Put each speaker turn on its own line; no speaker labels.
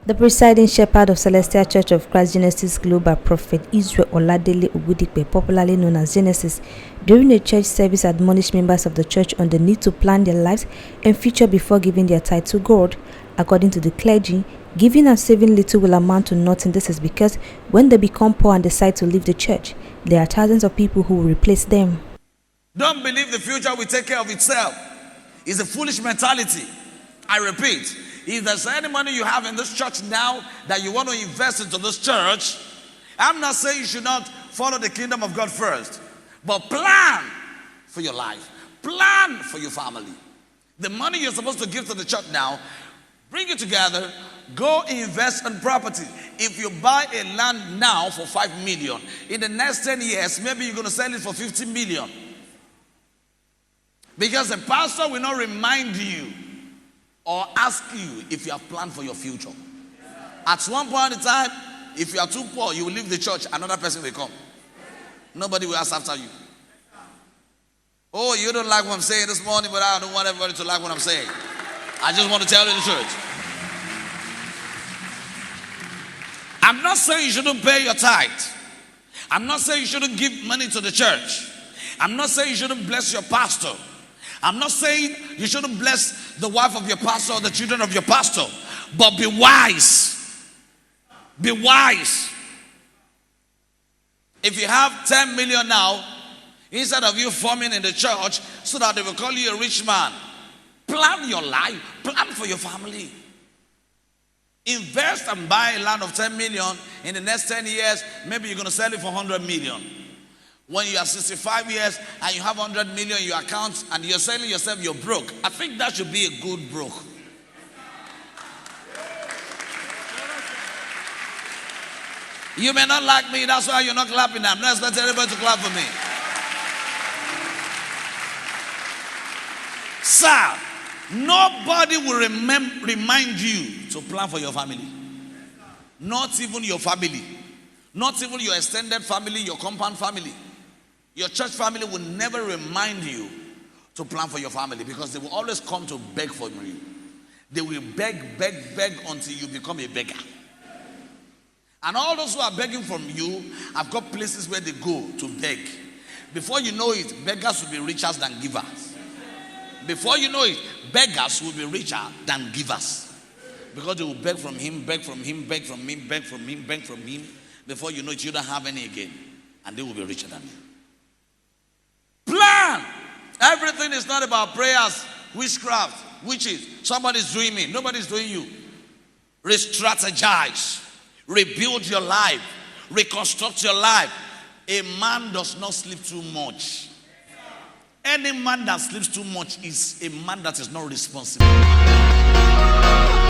The presiding shepherd of Celestial Church of Christ Genesis Global, Prophet Israel Oladele Ogundele, popularly known as Genesis, during a church service admonished members of the church on the need to plan their lives and future before giving their tithe to God. According to the clergy, giving and saving little will amount to nothing. This is because when they become poor and decide to leave the church, there are thousands of people who will replace them.
Don't believe the future will take care of itself. It's a foolish mentality. I repeat, if there's any money you have in this church now that you want to invest into this church, I'm not saying you should not follow the kingdom of God first, but plan for your life. Plan for your family. The money you're supposed to give to the church now, bring it together, go invest in property. If you buy a land now for 5 million, in the next 10 years, maybe you're going to sell it for 50 million. Because the pastor will not remind you or ask you if you have planned for your future. At one point in time, if you are too poor, you will leave the church, another person will come. Nobody will ask after you. Oh, you don't like what I'm saying this morning, but I don't want everybody to like what I'm saying. I just want to tell you the truth. I'm not saying you shouldn't pay your tithe. I'm not saying you shouldn't give money to the church. I'm not saying you shouldn't bless your pastor. I'm not saying you shouldn't bless the wife of your pastor or the children of your pastor. But be wise. Be wise. If you have 10 million now, instead of you forming in the church so that they will call you a rich man, plan your life. Plan for your family. Invest and buy a land of 10 million. In the next 10 years, maybe you're going to sell it for 100 million. When you are 65 years and you have 100 million in your account and you're selling yourself, you're broke. I think that should be a good broke. You may not like me, that's why you're not clapping. I'm not expecting everybody to clap for me. Sir, nobody will remind you to plan for your family. Not even your family. Not even your extended family, your compound family. Your church family will never remind you to plan for your family because they will always come to beg from you. They will beg until you become a beggar. And all those who are begging from you have got places where they go to beg. Before you know it, beggars will be richer than givers. Before you know it, beggars will be richer than givers. Because they will beg from him, beg from him, beg from him, beg from him, beg from him. Before you know it, you don't have any again. And they will be richer than you. Plan. Everything is not about prayers, witchcraft, witches. Somebody's doing me. Nobody's doing you. Re-strategize. Rebuild your life. Reconstruct your life. A man does not sleep too much. Any man that sleeps too much is a man that is not responsible.